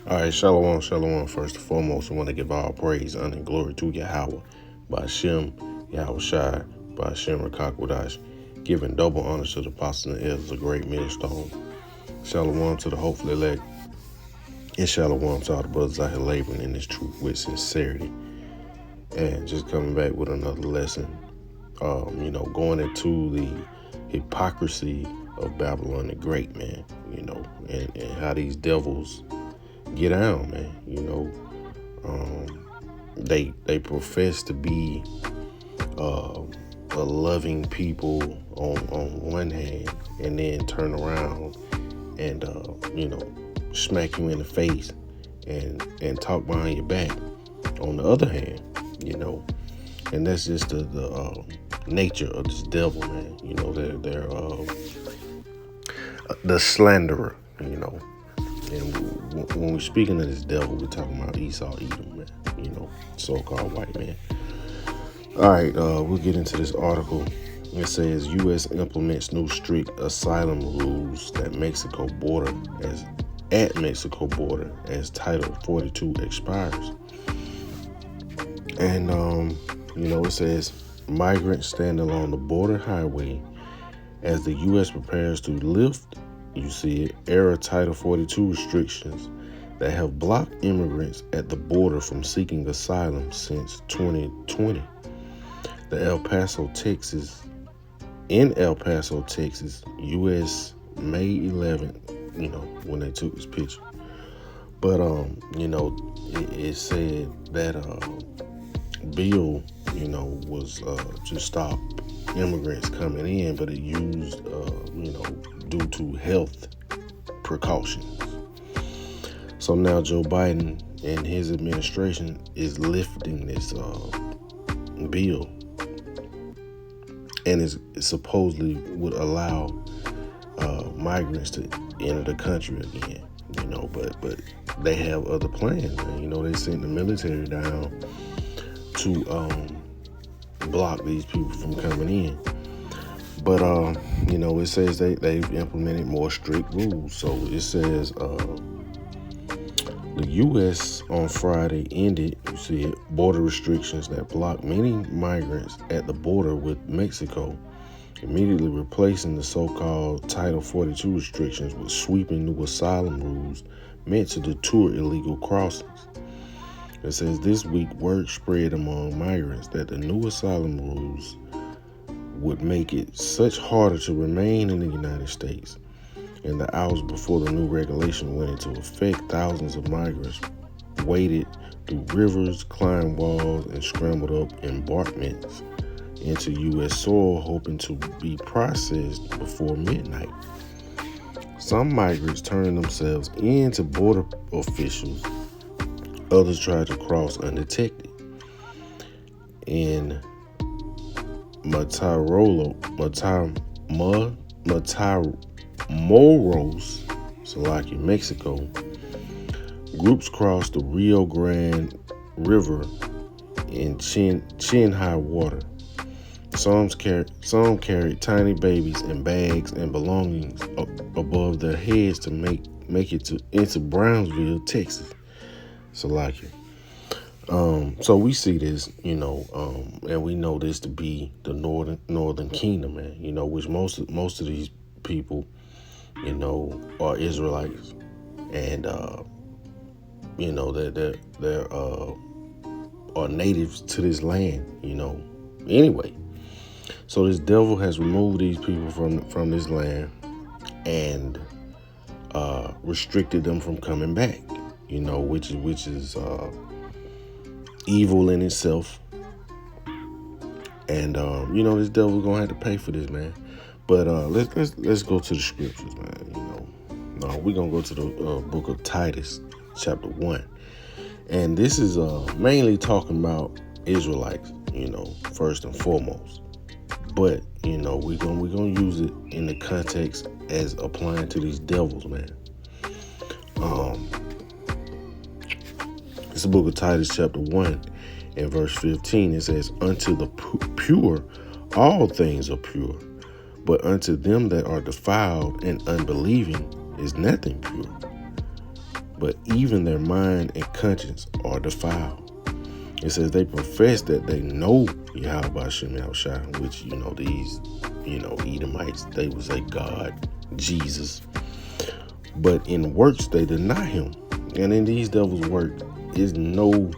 All right, shalom, shalom. First and foremost, I want to give all praise, honor, and glory to Yahweh, by Shem, Yahweh Shai, by Shem Rakakwadash, giving double honor to the apostles and elders, a great millstone. Shalom to the hopeful elect, and shalom to all the brothers out here laboring in this truth with sincerity. And just coming back with another lesson, going into the hypocrisy of Babylon the Great, man, and how these devils get down, man. They profess to be a loving people on one hand, and then turn around and smack you in the face and talk behind your back on the other hand, and that's just the nature of this devil, man. They're the slanderer, And when we're speaking of this devil, we're talking about Esau, Edom, man, so-called white man. All right, we'll get into this article. It says U.S. implements new strict asylum rules at Mexico border as Title 42 expires. And, it says migrants stand along the border highway as the U.S. prepares to lift, era Title 42 restrictions that have blocked immigrants at the border from seeking asylum since 2020. In El Paso, Texas, U.S. May 11th, when they took this picture. But, it said that bill, was to stop immigrants coming in, but it used, due to health precautions. So now Joe Biden and his administration is lifting this bill, and it supposedly would allow migrants to enter the country again, but they have other plans, man. They sent the military down to block these people from coming in. But, it says they've implemented more strict rules. So it says the U.S. on Friday ended, border restrictions that blocked many migrants at the border with Mexico, immediately replacing the so-called Title 42 restrictions with sweeping new asylum rules meant to deter illegal crossings. It says this week word spread among migrants that the new asylum rules would make it such harder to remain in the United States. In the hours before the new regulation went into effect, thousands of migrants waded through rivers, climbed walls, and scrambled up embankments into U.S. soil, hoping to be processed before midnight. Some migrants turned themselves in to border officials. Others tried to cross undetected. In Matamoros, Mexico, groups crossed the Rio Grande River in chin high water. Some carried tiny babies and bags and belongings above their heads to make it into Brownsville, Texas. So we see this, and we know this to be the northern kingdom, man. Which most of these people, are Israelites, and they're are natives to this land, Anyway, so this devil has removed these people from this land and restricted them from coming back, which is evil in itself. And this devil's gonna have to pay for this, man. But let's go to the scriptures, man. We're gonna go to the book of Titus, chapter 1, and this is mainly talking about Israelites, first and foremost. But we're gonna use it in the context as applying to these devils, man. It's the book of Titus, chapter 1, and verse 15. It says, "Unto the pure, all things are pure, but unto them that are defiled and unbelieving is nothing pure. but even their mind and conscience are defiled. It says they profess that they know Yahweh Hashem Yahushua, which, these, Edomites, they would say God, Jesus. But in works, they deny him. And in these devils' work is no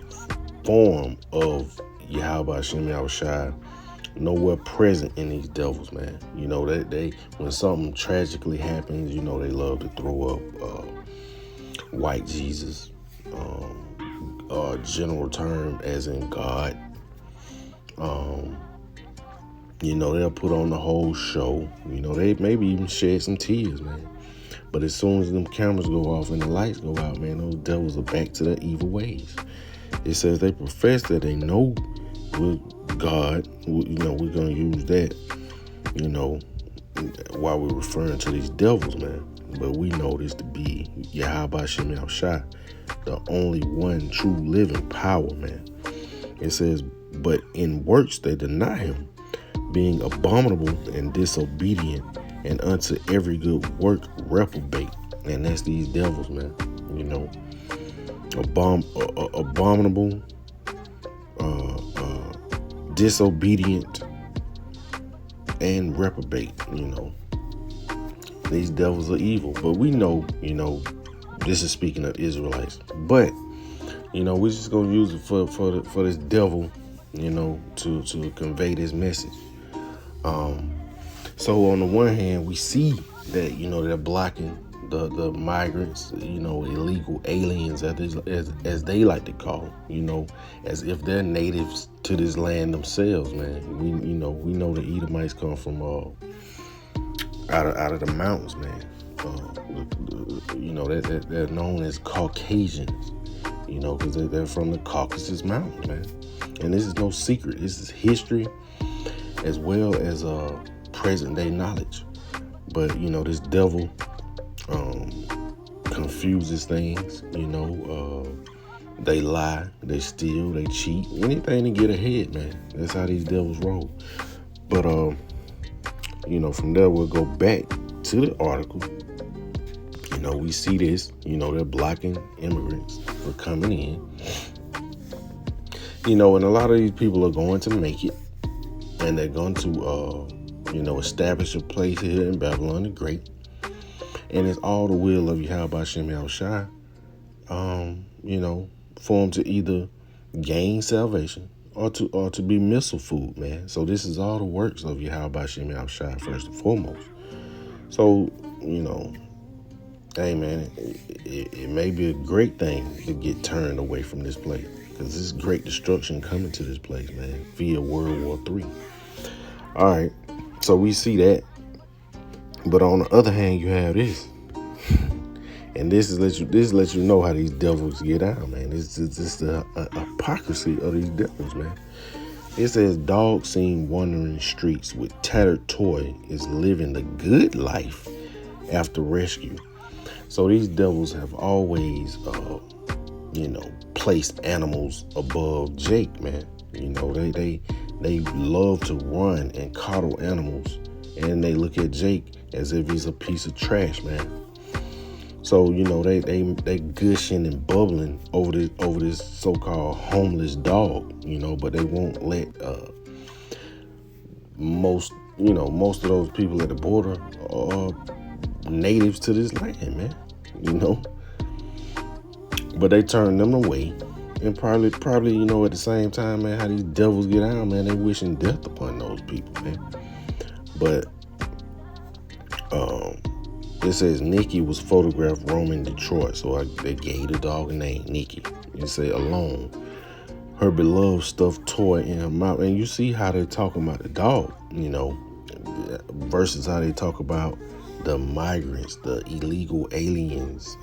form of Yahweh Hashem Yahushua nowhere present in these devils, man. They when something tragically happens, they love to throw up white Jesus, general term as in God. They'll put on the whole show. They maybe even shed some tears, man. But as soon as them cameras go off and the lights go out, man, those devils are back to their evil ways. It says they profess that they know with God. We're going to use that, while we're referring to these devils, man. But we know this to be Yahweh Hashem Yahushua, the only one true living power, man. It says, but in works they deny him, being abominable and disobedient, and unto every good work reprobate. And that's these devils, man. Abominable, disobedient, and reprobate. These devils are evil. But we know, this is speaking of Israelites. But, we're just going to use it for this devil, to convey this message. So on the one hand, we see that, they're blocking the migrants, illegal aliens, as they like to call them, as if they're natives to this land themselves, man. We know the Edomites come from out of the mountains, man. They're known as Caucasians, because they're from the Caucasus Mountains, man. And this is no secret. This is history as well as present day knowledge. But this devil confuses things. They lie, they steal, they cheat, anything to get ahead, man. That's how these devils roll. But from there we'll go back to the article. We see this, they're blocking immigrants for coming in. And a lot of these people are going to make it, and they're going to establish a place here in Babylon the Great. And it's all the will of Yahweh Hashem Yahushua, for them to either gain salvation or to be missile food, man. So this is all the works of Yahweh Hashem Yahushua first and foremost. So, hey, man, it may be a great thing to get turned away from this place, because there's great destruction coming to this place, man, via World War III. All right, so we see that. But on the other hand, you have this. And this lets you know how these devils get out, man. It's the hypocrisy of these devils, man. It says, dog seen wandering streets with tattered toy is living the good life after rescue. So these devils have always, placed animals above Jake, man. They love to run and coddle animals, and they look at Jake as if he's a piece of trash, man. So, they gushing and bubbling over this so-called homeless dog, but they won't let most of those people at the border are natives to this land, man, But they turn them away. And probably, at the same time, man, how these devils get out, man, they wishing death upon those people, man. But it says Nikki was photographed roaming Detroit, so they gave the dog a name, Nikki. It say alone, her beloved stuffed toy in her mouth. And you see how they talk about the dog, versus how they talk about the migrants, the illegal aliens,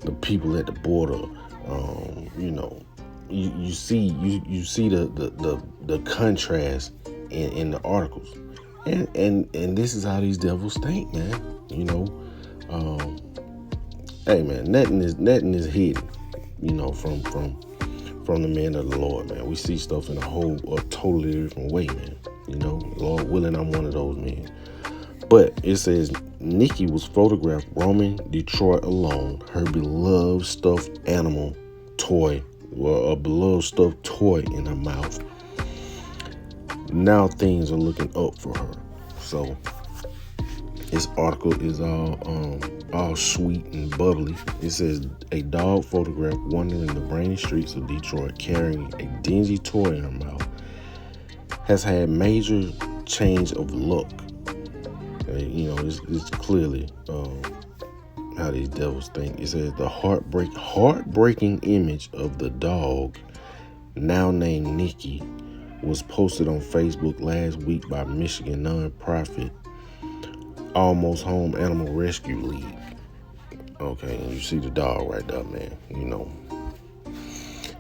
the people at the border. You see the contrast in the articles, and this is how these devils think, man. Hey, man, nothing is hidden, from the men of the Lord, man. We see stuff in a totally different way, man. Lord willing, I'm one of those men. But it says Nikki was photographed roaming Detroit alone, her beloved stuffed animal toy, well, a beloved stuffed toy in her mouth. Now things are looking up for her. So this article is all sweet and bubbly. It says a dog photographed wandering the rainy streets of Detroit carrying a dingy toy in her mouth has had major change of look. It's clearly how these devils think. It says the heartbreaking image of the dog, now named Nikki, was posted on Facebook last week by Michigan nonprofit Almost Home Animal Rescue League. Okay, and you see the dog right there, man.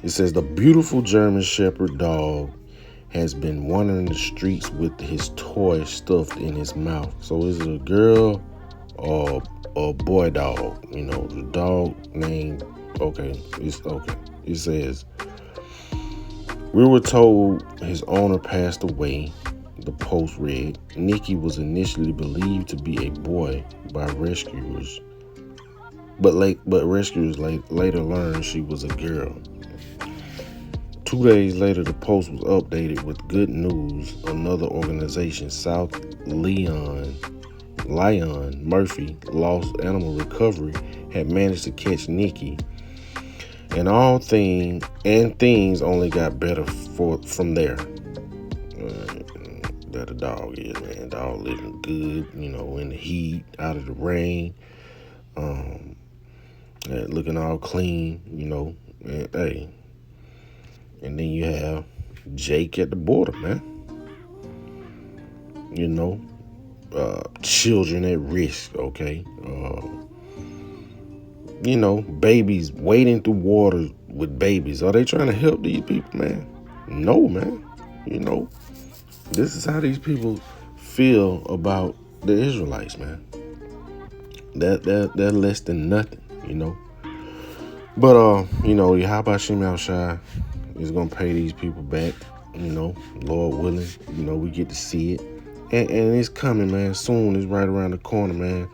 It says the beautiful German Shepherd dog has been wandering the streets with his toy stuffed in his mouth. So is it a girl or a boy dog? The dog name. Okay, it's okay. It says we were told his owner passed away. The post read, Nikki was initially believed to be a boy by rescuers, but rescuers later learned she was a girl. 2 days later, the post was updated with good news. Another organization, South Lyon Murphy Lost Animal Recovery, had managed to catch Nikki, and things only got better from there. That a dog is, man. Dog living good, in the heat, out of the rain, looking all clean, and hey. And then you have Jake at the border, man. Children at risk, okay? Babies wading through water with babies. Are they trying to help these people, man? No, man. This is how these people feel about the Israelites, man. They're less than nothing, But, Yahweh Shem Yahushai is going to pay these people back, Lord willing. We get to see it. And it's coming, man. Soon. It's right around the corner, man.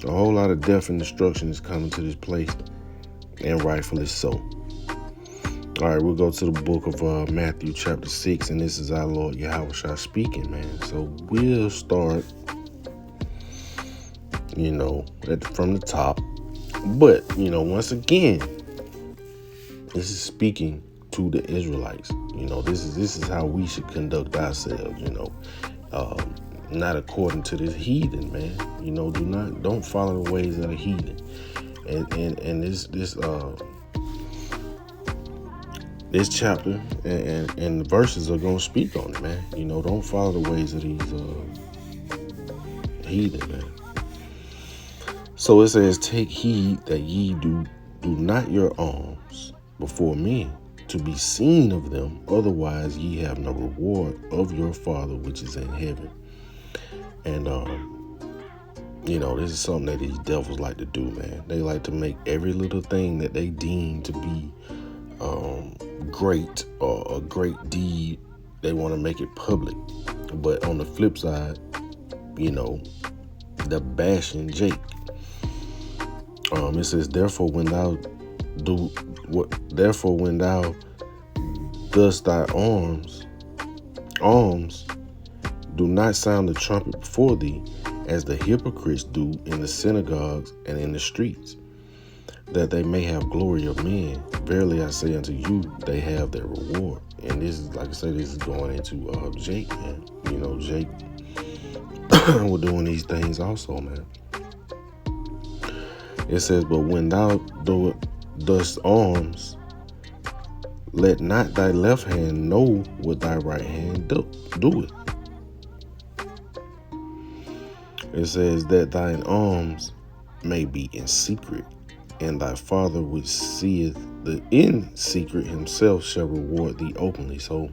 A whole lot of death and destruction is coming to this place, and rightfully so. All right, we'll go to the book of Matthew chapter 6, and this is our Lord Yahushua speaking, man. So we'll start, from the top. But, once again, this is speaking to the Israelites. This is how we should conduct ourselves, not according to this heathen, man. Don't follow the ways of the heathen. And this chapter and the verses are gonna speak on it, man. Don't follow the ways of these heathen, man. So it says, take heed that ye do not your alms before men, to be seen of them, otherwise ye have no reward of your Father which is in heaven. And this is something that these devils like to do, man. They like to make every little thing that they deem to be great or a great deed, they want to make it public. But on the flip side, they're bashing Jake. It says, therefore when thou dost thy alms, do not sound the trumpet before thee, as the hypocrites do in the synagogues and in the streets, that they may have glory of men. Verily I say unto you, they have their reward. And this is, like I said, this is going into Jake, man. Jake we're doing these things also, man. It says, but when thou dost alms, let not thy left hand know what thy right hand doeth. It says that thine alms may be in secret, and thy Father which seeth the in secret himself shall reward thee openly. So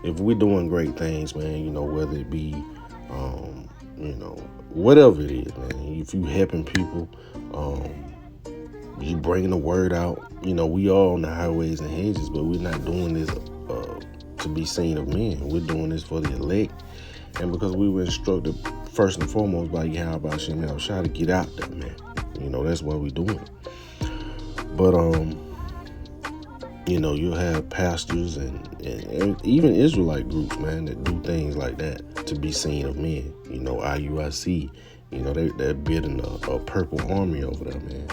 if we're doing great things, man, whether it be, whatever it is, man, if you helping people, you bringing the word out, we all on the highways and hedges, but we're not doing this to be seen of men. We're doing this for the elect, and because we were instructed first and foremost by Yahweh Hashem Yahushua to get out there, man. That's why we doing it. But you'll have pastors and even Israelite groups, man, that do things like that to be seen of men. IUIC, they're building a purple army over there, man.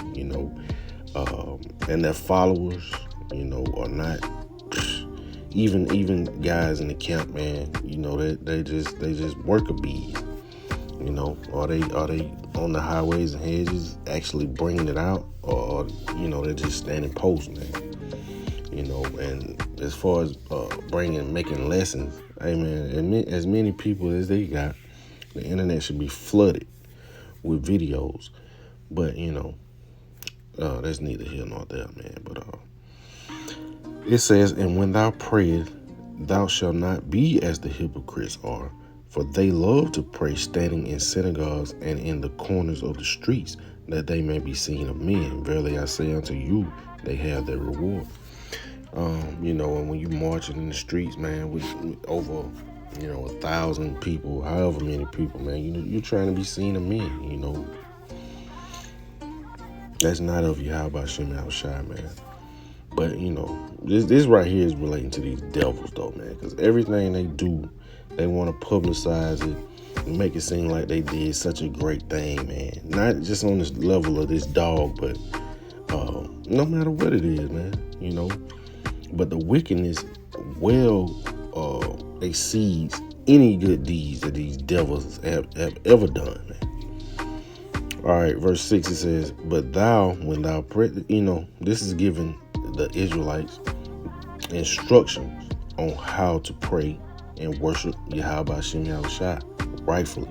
And their followers, are not even guys in the camp, man. They just worker bees. Are they on the highways and hedges actually bringing it out, or they're just standing posts, man. And as far as making lessons, hey man, as many people as they got, the internet should be flooded with videos. But that's neither here nor there, man. But it says, and when thou prayest, thou shalt not be as the hypocrites are, for they love to pray standing in synagogues and in the corners of the streets, that they may be seen of men. Verily I say unto you, they have their reward. And when you marching in the streets, man, with over 1,000 people, however many people, man, you're trying to be seen of men. That's not of Yahweh Hashem Yahushua, man. But this right here is relating to these devils, though, man, because everything they do, they want to publicize it and make it seem like they did such a great thing, man. Not just on this level of this dog, but no matter what it is, man. But the wickedness exceeds any good deeds that these devils have ever done, man. All right, verse 6, it says, but thou, when thou pray, this is giving the Israelites instructions on how to pray and worship Yahweh Hashem Yahushua rightfully,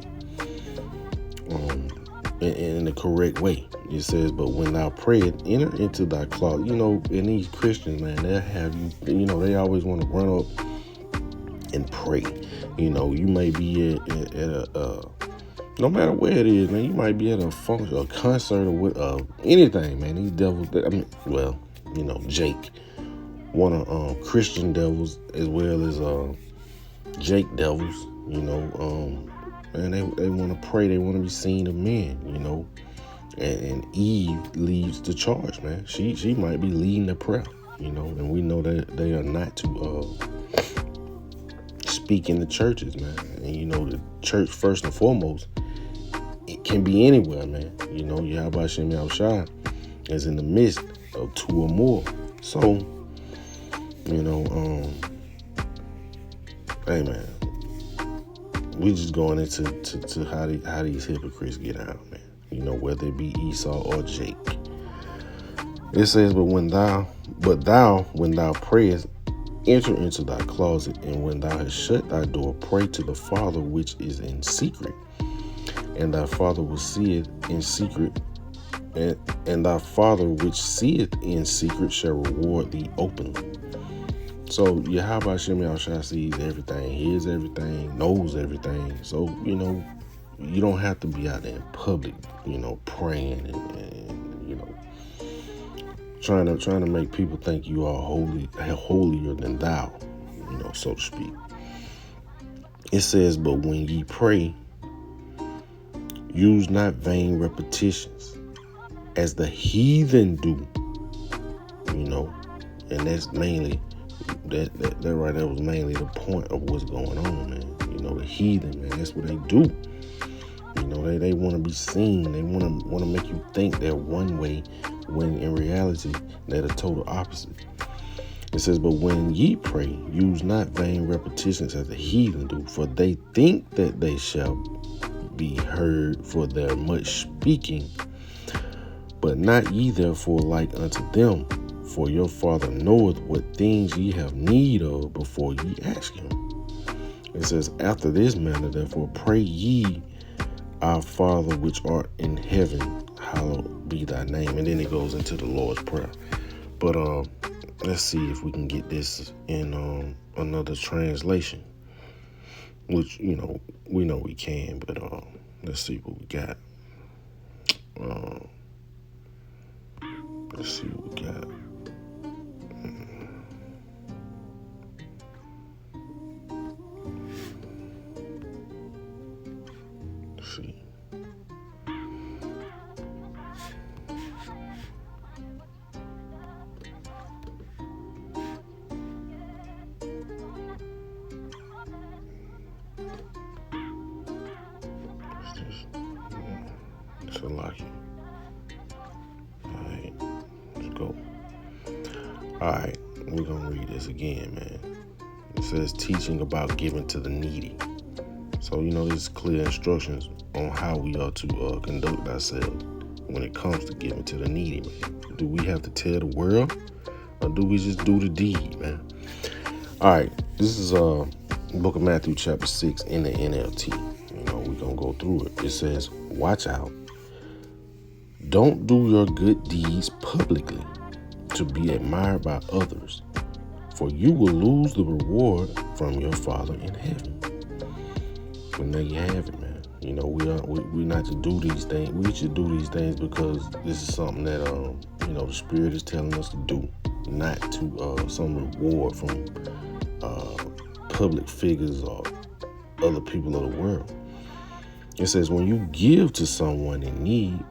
in the correct way. It says, but when thou prayest, enter into thy closet. And these Christians, man, they'll have you, they always want to run up and pray. You may be at a no matter where it is, man, you might be at a function, a concert, or with anything, man. These devils, Jake, one of Christian devils as well as Jake devils, and they want to pray, they want to be seen of men, and Eve leads the charge, man. She might be leading the prayer, and we know that they are not to speak in the churches, man. And the church, first and foremost, it can be anywhere, man. Yahweh Hashem Yahushua is in the midst of two or more. So, hey, man, we just going into how these hypocrites get out, man. Whether it be Esau or Jake. It says, but thou, when thou prayest, enter into thy closet, and when thou hast shut thy door, pray to the Father which is in secret, and thy Father will see it in secret, and thy Father which seeth in secret shall reward thee openly. So Yahweh Hashem Yahushua sees everything, hears everything, knows everything. So, you don't have to be out there in public, praying and trying to make people think you are holier than thou, so to speak. It says, but when ye pray, use not vain repetitions, as the heathen do, and that's mainly that right there was mainly the point of what's going on, man. The heathen, man, that's what they do. They want to be seen. They want to make you think they're one way, when in reality they're the total opposite. It says, but when ye pray, use not vain repetitions as the heathen do, for they think that they shall be heard for their much speaking. But not ye therefore like unto them, for your Father knoweth what things ye have need of before ye ask him. It says, after this manner therefore pray ye, our Father which art in heaven, hallowed be thy name. And then it goes into the Lord's Prayer. But let's see if we can get this in another translation, which we know we can. But let's see what we got. Let's see what we got. So like, all right, let's go. All right, we're gonna read this again, man. It says teaching about giving to the needy. So there's clear instructions on how we are to conduct ourselves when it comes to giving to the needy, man. Do we have to tell the world, or do we just do the deed, man? All right, this is Book of Matthew chapter 6 in the NLT. We're gonna go through it. It says, watch out. Don't do your good deeds publicly to be admired by others, for you will lose the reward from your Father in heaven. Well, there you have it, man. We're not to do these things. We should do these things because this is something that the Spirit is telling us to do, not to some reward from public figures or other people of the world. It says, when you give to someone in need,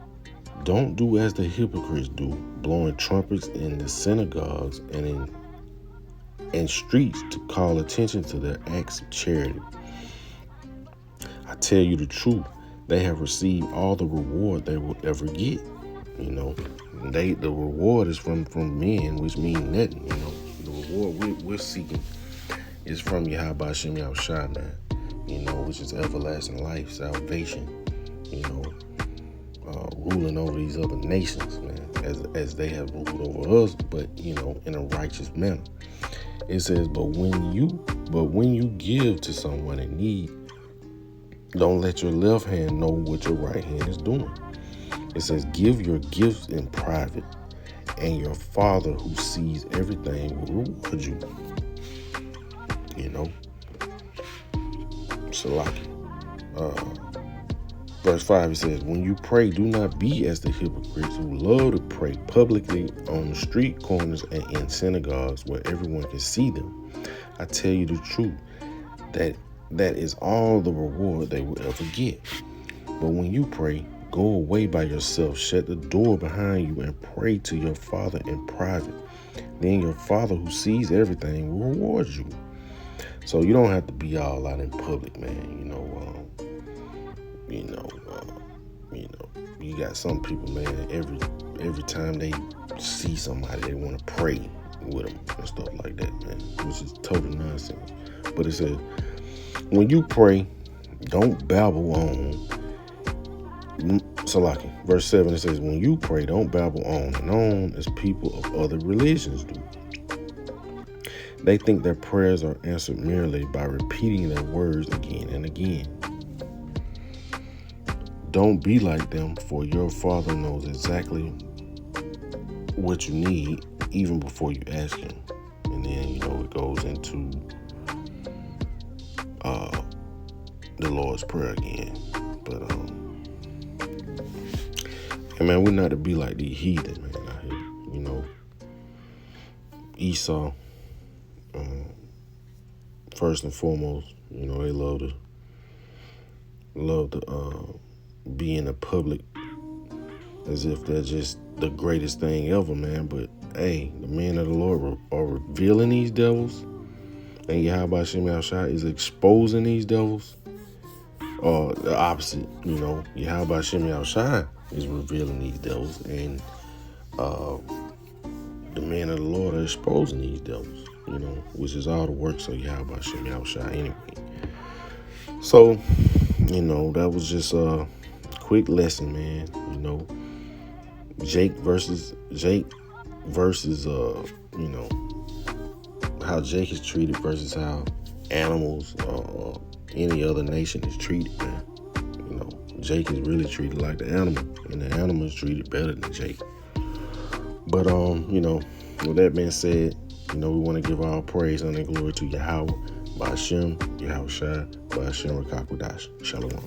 don't do as the hypocrites do, blowing trumpets in the synagogues and in streets to call attention to their acts of charity. I tell you the truth, they have received all the reward they will ever get. The reward is from men, which means nothing. The reward we're seeking is from Yahweh Shem Yahushua, man. Which is everlasting life, salvation. Ruling over these other nations, man, as they have ruled over us, but in a righteous manner. It says, but when you give to someone in need, don't let your left hand know what your right hand is doing. It says, give your gifts in private, and your Father who sees everything will reward you. Salaki. Verse 5, it says, when you pray, do not be as the hypocrites who love to pray publicly on the street corners and in synagogues where everyone can see them. I tell you the truth, that is all the reward they will ever get. But when you pray, go away by yourself, shut the door behind you, and pray to your Father in private. Then your Father who sees everything will reward you. So you don't have to be all out in public, man. You got some people, man, every time they see somebody, they want to pray with them and stuff like that, man, which is total nonsense. But it says, when you pray, don't babble on. Salaki, verse 7, it says, when you pray, don't babble on and on as people of other religions do. They think their prayers are answered merely by repeating their words again and again. Don't be like them, for your Father knows exactly what you need even before you ask him. And then, it goes into the Lord's Prayer again. But, man, we're not to be like these heathen, man, out here. Esau, first and foremost, they love to be in the public as if they're just the greatest thing ever, man. But hey, the men of the Lord are revealing these devils, and Yahweh Shem Yahushua is exposing these devils. Or the opposite, Yahweh Shem Yahushua is revealing these devils, and the men of the Lord are exposing these devils, which is all the works of Yahweh Shem Yahushua anyway. So, that was just a quick lesson, man. Jake versus how Jake is treated versus how animals or any other nation is treated, man. Jake is really treated like the animal, and the animal is treated better than Jake. But with that being said, we want to give all praise and glory to Yahweh, Ba'ashem, Yahushua, Ba'ashem Rakakwadash. Shalom.